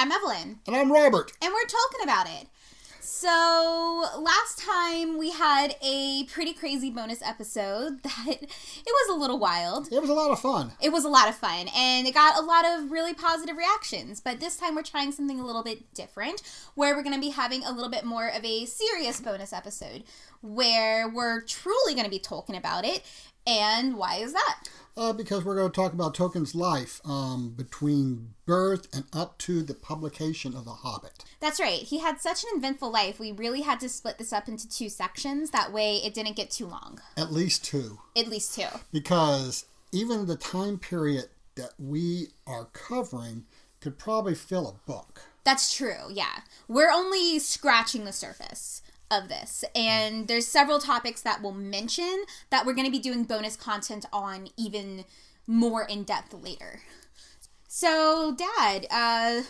I'm Evelyn. And I'm Robert. And we're talking about it. So, last time we had a pretty crazy bonus episode that it was a little wild. It was a lot of fun. It was a lot of fun, and it got a lot of really positive reactions. But this time we're trying something a little bit different, where we're going to be having a little bit more of a serious bonus episode, where we're truly going to be talking about it. And why is that? Because we're going to talk about Tolkien's life between birth and up to the publication of The Hobbit. That's right. He had such an eventful life. We really had to split this up into 2 sections. That way it didn't get too long. At least 2. At least 2. Because even the time period that we are covering could probably fill a book. That's true, yeah. We're only scratching the surface of this, and there's several topics that we'll mention that we're going to be doing bonus content on even more in depth later. So, Dad,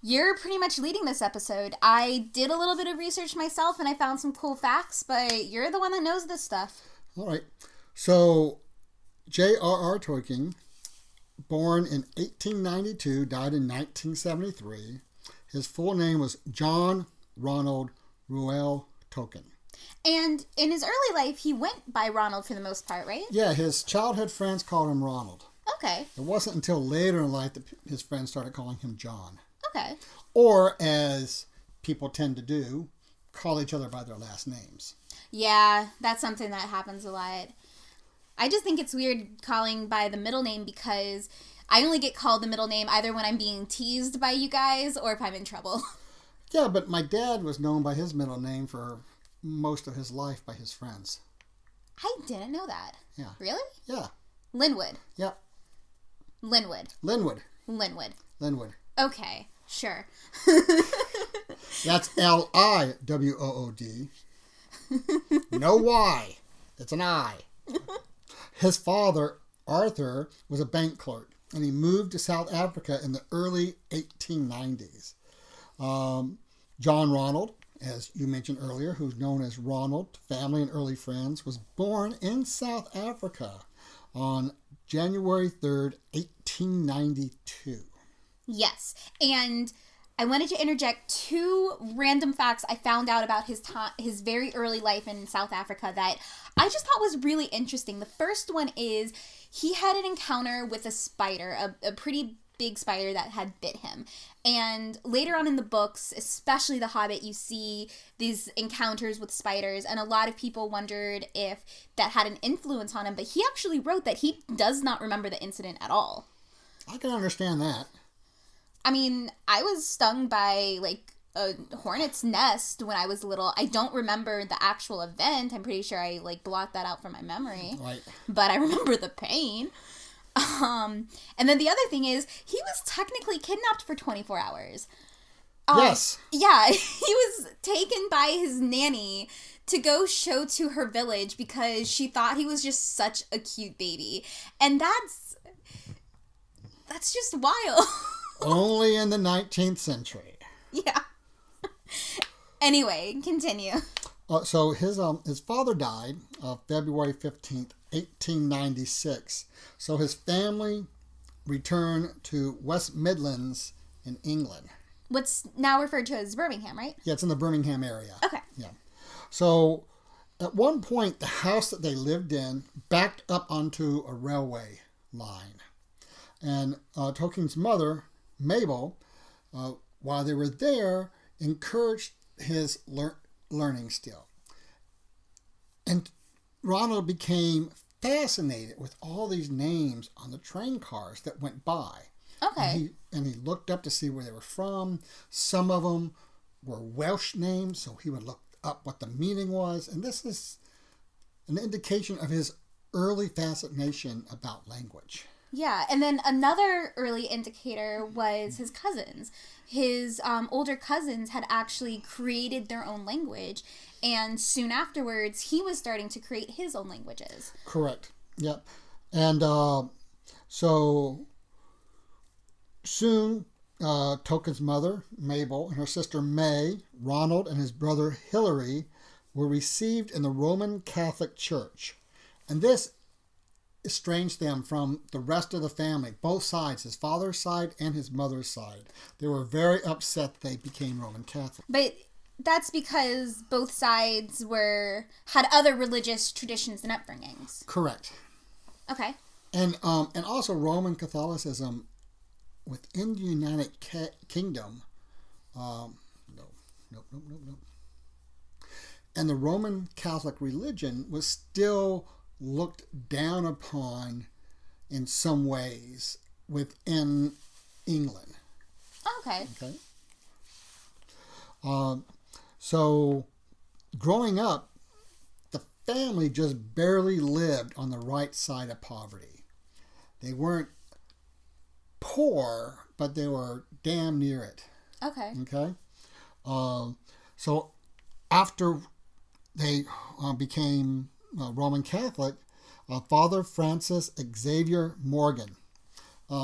you're pretty much leading this episode. I did a little bit of research myself and I found some cool facts, but you're the one that knows this stuff. All right. So, J.R.R. Tolkien, born in 1892, died in 1973. His full name was John Ronald Reuel Tolkien. And in his early life, he went by Ronald for the most part, right? Yeah, his childhood friends called him Ronald. Okay. It wasn't until later in life that his friends started calling him John. Okay. Or, as people tend to do, call each other by their last names. Yeah, that's something that happens a lot. I just think it's weird calling by the middle name because I only get called the middle name either when I'm being teased by you guys or if I'm in trouble. Yeah, but my dad was known by his middle name for most of his life by his friends. I didn't know that. Yeah. Really? Yeah. Linwood. Yep. Linwood. Linwood. Linwood. Linwood. Okay, sure. That's L-I-W-O-O-D. No Y. It's an I. His father, Arthur, was a bank clerk, and he moved to South Africa in the early 1890s. John Ronald, as you mentioned earlier, who's known as Ronald, family and early friends, was born in South Africa on January 3rd, 1892. Yes, and I wanted to interject 2 random facts I found out about his very early life in South Africa that I just thought was really interesting. The first one is he had an encounter with a spider, a pretty big spider that had bit him. And later on in the books, especially The Hobbit, you see these encounters with spiders, and a lot of people wondered if that had an influence on him, but he actually wrote that he does not remember the incident at all. I can understand that. I mean, I was stung by, like, a hornet's nest when I was little. I don't remember the actual event. I'm pretty sure I, like, blocked that out from my memory. Right. But I remember the pain. And then the other thing is, he was technically kidnapped for 24 hours. Yes. Yeah, he was taken by his nanny to go show to her village because she thought he was just such a cute baby. And that's just wild. Only in the 19th century. Yeah. Anyway, continue. So his father died February 15th, 1896. So his family returned to West Midlands in England. What's now referred to as Birmingham, right? Yeah, it's in the Birmingham area. Okay. Yeah. So at one point, the house that they lived in backed up onto a railway line. And Tolkien's mother, Mabel, while they were there, encouraged his learning still. And Ronald became fascinated with all these names on the train cars that went by. Okay. And he looked up to see where they were from. Some of them were Welsh names, so he would look up what the meaning was. And this is an indication of his early fascination about language. Yeah, and then another early indicator was his cousins. His older cousins had actually created their own language, and soon afterwards, he was starting to create his own languages. Correct. Yep. And so soon, Tolkien's mother, Mabel, and her sister May, Ronald, and his brother Hilary were received in the Roman Catholic Church. And this estranged them from the rest of the family, both sides, his father's side and his mother's side. They were very upset they became Roman Catholic. But that's because both sides had other religious traditions and upbringings. Correct. Okay. And also Roman Catholicism within the United Kingdom. No. And the Roman Catholic religion was still looked down upon in some ways within England. Okay. So growing up, the family just barely lived on the right side of poverty. They weren't poor, but they were damn near it. Okay. So after they became Roman Catholic, Father Francis Xavier Morgan,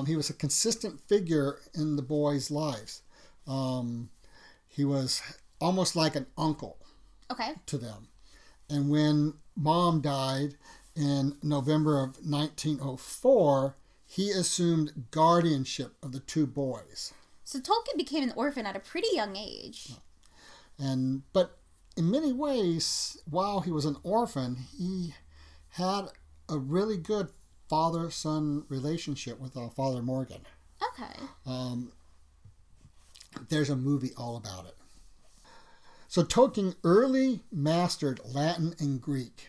he was a consistent figure in the boys' lives. He was almost like an uncle to them. And when Mom died in November of 1904, he assumed guardianship of the two boys. So Tolkien became an orphan at a pretty young age. But in many ways, while he was an orphan, he had a really good father-son relationship with Father Morgan. Okay. There's a movie all about it. So Tolkien early mastered Latin and Greek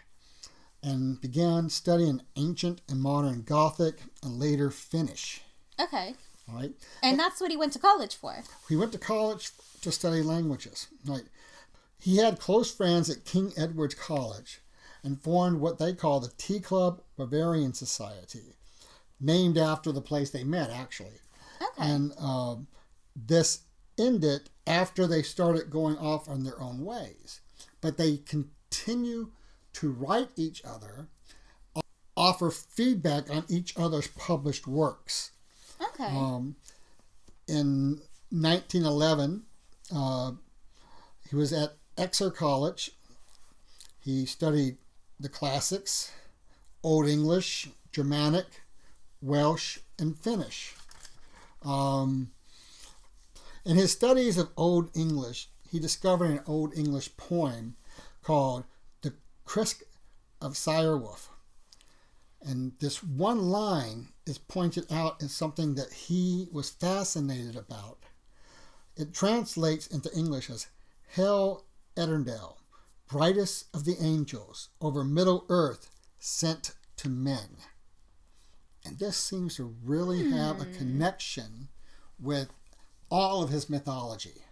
and began studying ancient and modern Gothic and later Finnish. Okay. All right. And that's what he went to college for. He went to college to study languages. Right. He had close friends at King Edward's College and formed what they call the Tea Club Bavarian Society, named after the place they met, actually. Okay. And this ended after they started going off on their own ways. But they continue to write each other, offer feedback on each other's published works. Okay. In 1911, he was at Exeter College. He studied the classics, Old English, Germanic, Welsh, and Finnish. In his studies of Old English, he discovered an Old English poem called The Krisk of Sirewolf. And this one line is pointed out as something that he was fascinated about. It translates into English as Hail Eterndale, brightest of the angels, over Middle Earth sent to men. And this seems to really have a connection with all of his mythology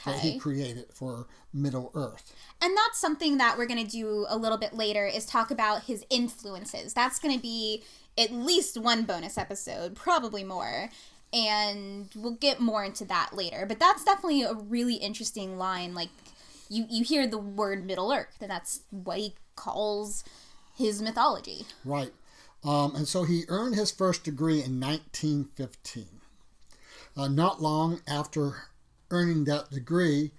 that he created for Middle Earth. And that's something that we're going to do a little bit later, is talk about his influences. That's going to be at least one bonus episode, probably more. And we'll get more into that later. But that's definitely a really interesting line. Like, you hear the word Middle Earth, and that's what he calls his mythology. Right. And so he earned his first degree in 1915. Not long after earning that degree,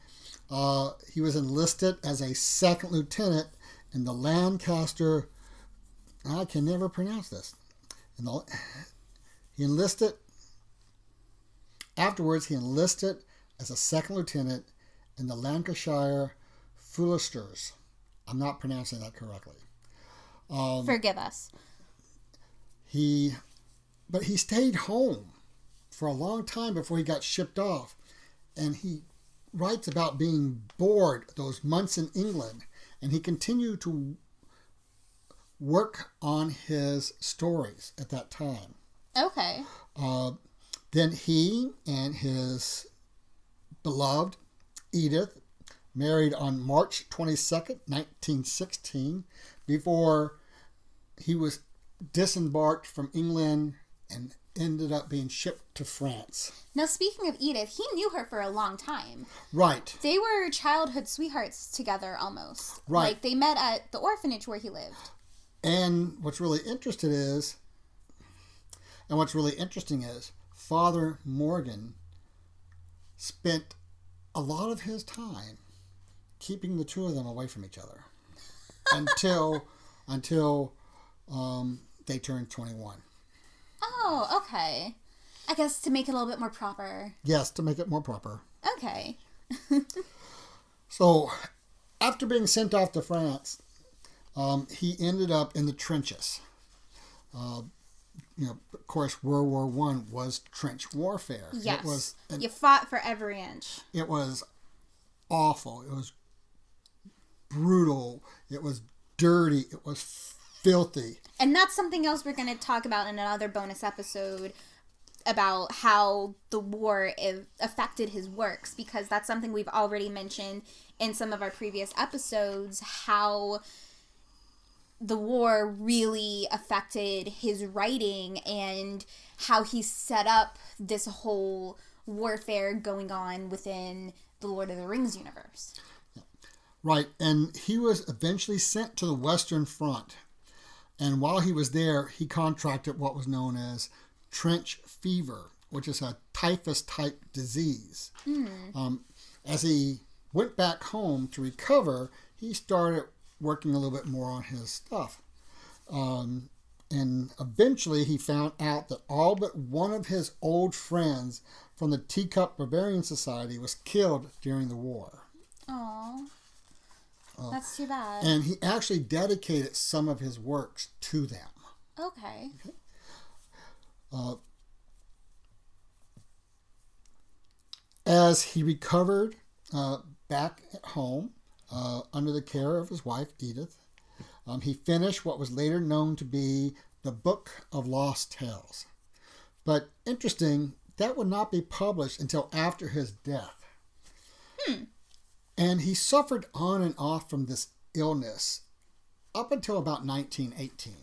he was enlisted as a second lieutenant in the Lancaster. I can never pronounce this. Afterwards, he enlisted as a second lieutenant in the Lancashire Fulisters. I'm not pronouncing that correctly. Forgive us. But he stayed home for a long time before he got shipped off. And he writes about being bored those months in England. And he continued to work on his stories at that time. Okay. Then he and his beloved Edith married on March 22nd, 1916, before he was disembarked from England and ended up being shipped to France. Now, speaking of Edith, he knew her for a long time. Right. They were childhood sweethearts together, almost. Right. Like, they met at the orphanage where he lived. And what's really interesting is Father Morgan spent a lot of his time keeping the two of them away from each other until they turned 21. Oh, okay. I guess to make it a little bit more proper. Yes, to make it more proper. Okay. So, after being sent off to France, he ended up in the trenches. Of course, World War I was trench warfare. Yes. You fought for every inch. It was awful. It was brutal. It was dirty. It was filthy. And that's something else we're going to talk about in another bonus episode about how the war affected his works, because that's something we've already mentioned in some of our previous episodes, how the war really affected his writing and how he set up this whole warfare going on within the Lord of the Rings universe. Right, and he was eventually sent to the Western Front. And while he was there, he contracted what was known as trench fever, which is a typhus-type disease. As he went back home to recover, he started working a little bit more on his stuff. And eventually he found out that all but one of his old friends from the Teacup Barbarian Society was killed during the war. Aww. That's too bad. And he actually dedicated some of his works to them. Okay. As he recovered back at home, under the care of his wife, Edith, he finished what was later known to be the Book of Lost Tales. But interesting, that would not be published until after his death. And he suffered on and off from this illness up until about 1918.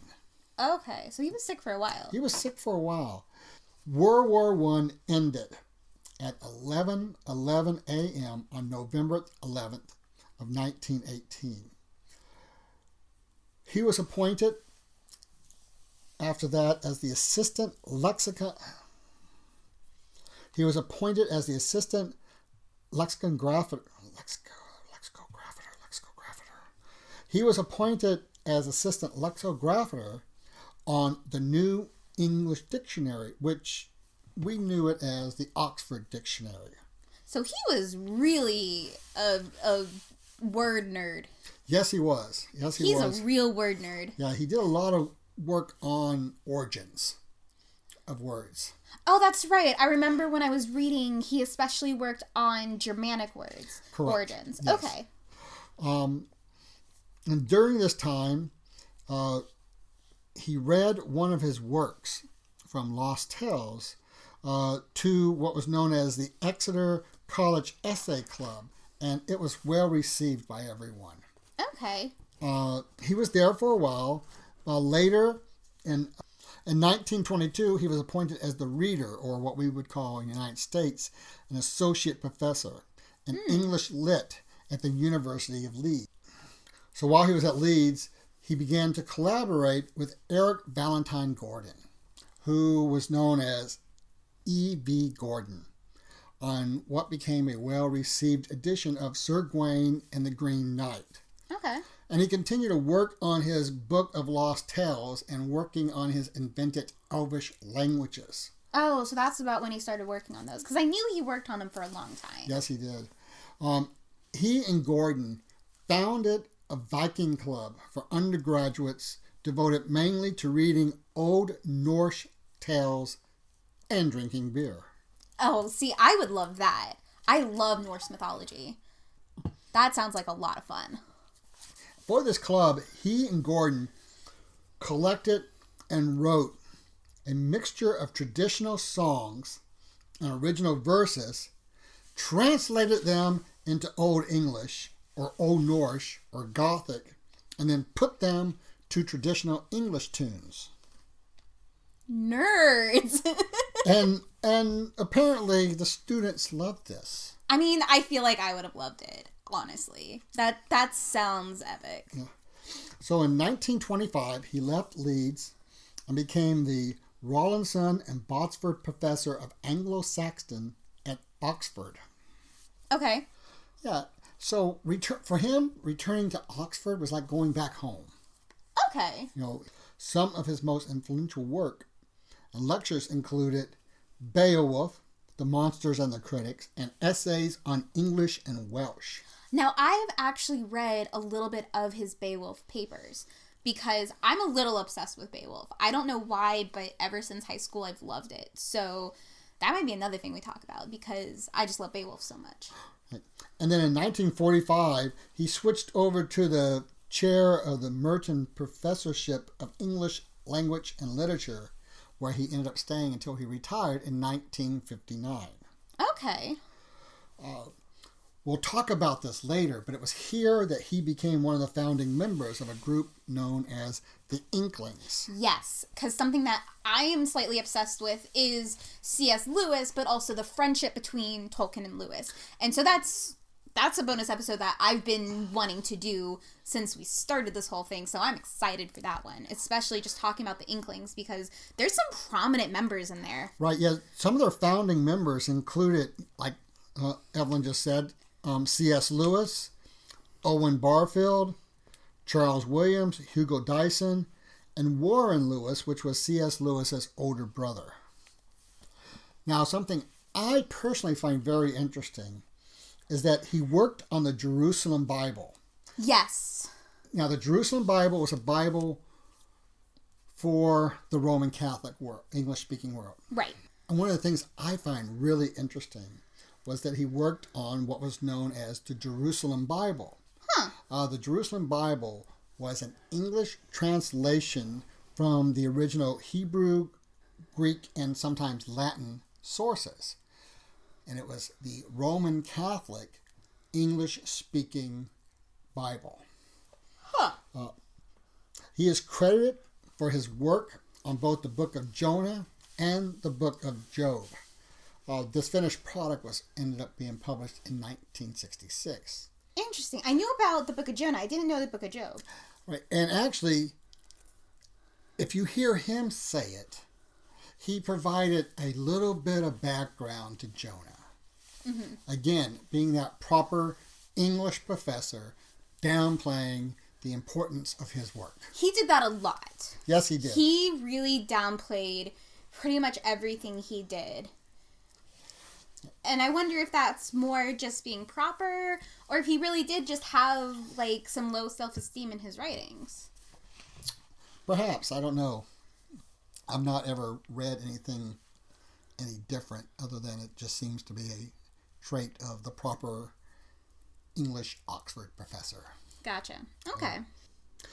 Okay, so he was sick for a while. He was sick for a while. World War I ended at 11:11 a.m. on November 11th of 1918. He was appointed after that as the assistant lexicographer. He was appointed as assistant lexicographer on the New English Dictionary, which we knew it as the Oxford Dictionary. So he was really a word nerd. Yes, he was. He's a real word nerd. Yeah, he did a lot of work on origins of words. Oh, that's right. I remember when I was reading, he especially worked on Germanic words. Correct. Origins. Yes. Okay. And during this time, he read one of his works from Lost Tales to what was known as the Exeter College Essay Club, and it was well received by everyone. Okay. He was there for a while. Later, in 1922, he was appointed as the reader, or what we would call in the United States, an associate professor in English Lit at the University of Leeds. So while he was at Leeds, he began to collaborate with Eric Valentine Gordon, who was known as E.V. Gordon, on what became a well-received edition of Sir Gawain and the Green Knight. Okay. And he continued to work on his Book of Lost Tales and working on his invented Elvish languages. Oh, so that's about when he started working on those. Because I knew he worked on them for a long time. Yes, he did. He and Gordon founded a Viking club for undergraduates devoted mainly to reading Old Norse tales and drinking beer. Oh, see, I would love that. I love Norse mythology. That sounds like a lot of fun. For this club, he and Gordon collected and wrote a mixture of traditional songs and original verses, translated them into Old English, or Old Norse, or Gothic, and then put them to traditional English tunes. Nerds! and apparently the students loved this. I mean, I feel like I would have loved it, honestly. That sounds epic. Yeah. So in 1925, he left Leeds and became the Rawlinson and Botsford Professor of Anglo-Saxon at Oxford. Okay. Yeah. So for him, returning to Oxford was like going back home. Okay. You know, Some of his most influential work and lectures included Beowulf, The Monsters and the Critics, and essays on English and Welsh. Now, I have actually read a little bit of his Beowulf papers because I'm a little obsessed with Beowulf. I don't know why, but ever since high school, I've loved it. So that might be another thing we talk about because I just love Beowulf so much. And then in 1945, he switched over to the chair of the Merton Professorship of English Language and Literature, where he ended up staying until he retired in 1959. Okay. We'll talk about this later, but it was here that he became one of the founding members of a group known as the Inklings. Yes, because something that I am slightly obsessed with is C.S. Lewis, but also the friendship between Tolkien and Lewis. And so that's a bonus episode that I've been wanting to do since we started this whole thing, so I'm excited for that one, especially just talking about the Inklings, because there's some prominent members in there. Right, yeah. Some of their founding members included, like Evelyn just said, C.S. Lewis, Owen Barfield, Charles Williams, Hugo Dyson, and Warren Lewis, which was C.S. Lewis's older brother. Now, something I personally find very interesting is that he worked on the Jerusalem Bible. Yes. Now, the Jerusalem Bible was a Bible for the Roman Catholic world, English-speaking world. Right. And one of the things I find really interesting was that he worked on what was known as the Jerusalem Bible. Huh. The Jerusalem Bible was an English translation from the original Hebrew, Greek, and sometimes Latin sources. And it was the Roman Catholic English-speaking Bible. Huh. He is credited for his work on both the book of Jonah and the book of Job. This finished product ended up being published in 1966. Interesting. I knew about the book of Jonah. I didn't know the book of Job. Right. And actually, if you hear him say it, he provided a little bit of background to Jonah. Mm-hmm. Again, being that proper English professor, downplaying the importance of his work. He did that a lot. Yes, he did. He really downplayed pretty much everything he did. And I wonder if that's more just being proper, or if he really did just have, like, some low self-esteem in his writings. Perhaps. I don't know. I've not ever read anything any different, other than it just seems to be a trait of the proper English Oxford professor. Gotcha. Okay.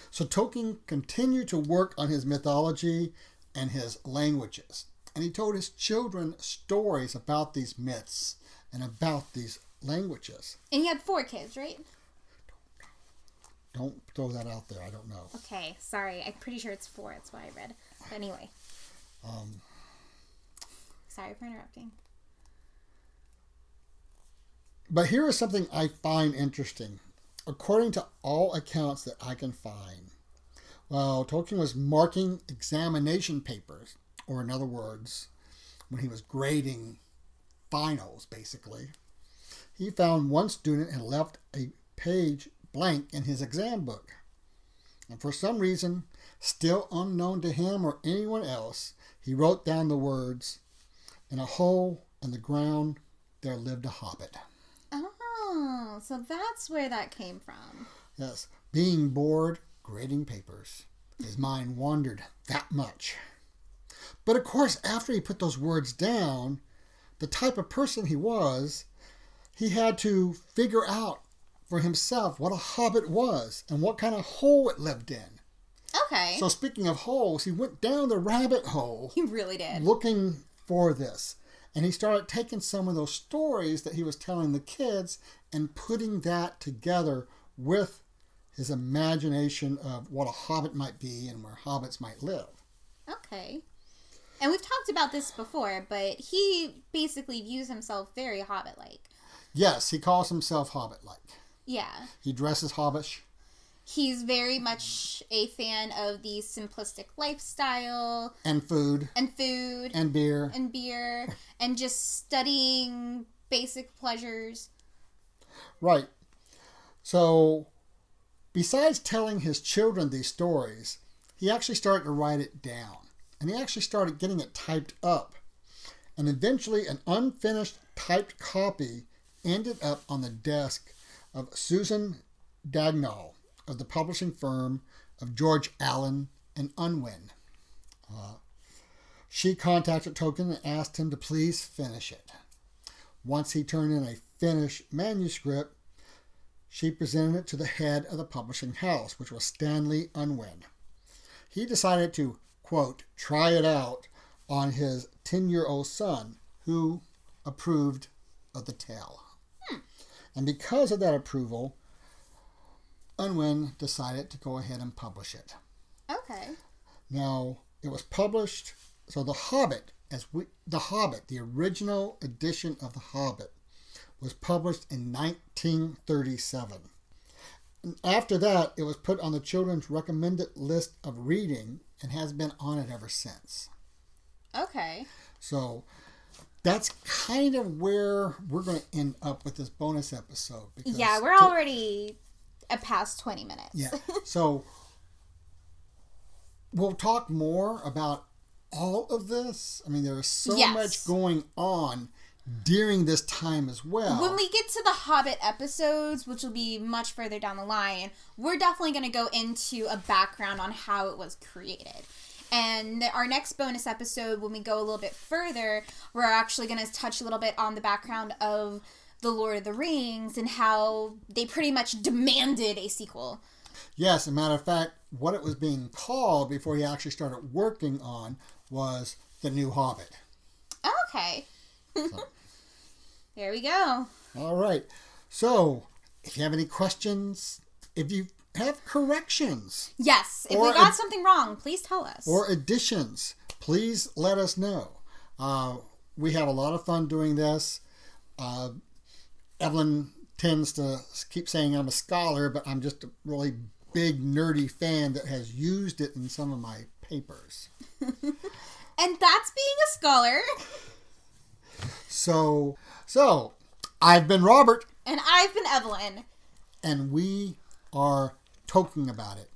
So Tolkien continued to work on his mythology and his languages. And he told his children stories about these myths and about these languages. And he had 4 kids, right? Don't throw that out there. I don't know. Okay, sorry. I'm pretty sure it's 4. That's what I read. But anyway. Sorry for interrupting. But here is something I find interesting. According to all accounts that I can find, while Tolkien was marking examination papers, or in other words, when he was grading finals, basically, he found one student had left a page blank in his exam book. And for some reason, still unknown to him or anyone else, he wrote down the words, "In a hole in the ground there lived a hobbit." Oh, so that's where that came from. Yes, being bored grading papers, his mind wandered that much. But of course, after he put those words down, the type of person he was, he had to figure out for himself what a hobbit was and what kind of hole it lived in. Okay. So speaking of holes, he went down the rabbit hole. He really did. Looking for this. And he started taking some of those stories that he was telling the kids and putting that together with his imagination of what a hobbit might be and where hobbits might live. Okay. And we've talked about this before, but he basically views himself very hobbit-like. Yes, he calls himself hobbit-like. Yeah. He dresses hobbish. He's very much a fan of the simplistic lifestyle. And food. And food. And beer. And beer. And just studying basic pleasures. Right. So, besides telling his children these stories, he actually started to write it down. And he actually started getting it typed up. And eventually an unfinished typed copy ended up on the desk of Susan Dagnall of the publishing firm of George Allen and Unwin. She contacted Tolkien and asked him to please finish it. Once he turned in a finished manuscript, she presented it to the head of the publishing house, which was Stanley Unwin. He decided to, quote, try it out on his 10-year-old son, who approved of the tale. And because of that approval, Unwin decided to go ahead and publish it. Okay. Now, it was published, so The Hobbit, the original edition of The Hobbit, was published in 1937. And after that, it was put on the children's recommended list of reading and has been on it ever since. Okay. So that's kind of where we're going to end up with this bonus episode. Yeah, we're already past 20 minutes. Yeah. So we'll talk more about all of this. I mean, there is so much going on during this time as well. When we get to the Hobbit episodes, which will be much further down the line, we're definitely going to go into a background on how it was created. And our next bonus episode, when we go a little bit further, we're actually going to touch a little bit on the background of The Lord of the Rings and how they pretty much demanded a sequel. Yes, as a matter of fact, what it was being called before he actually started working on was The New Hobbit. Okay. So. There we go. All right. So, if you have any questions, if you have corrections. Yes. If we got something wrong, please tell us. Or additions, please let us know. We have a lot of fun doing this. Evelyn tends to keep saying I'm a scholar, but I'm just a really big nerdy fan that has used it in some of my papers. And that's being a scholar. So, I've been Robert. And I've been Evelyn. And we are talking about it.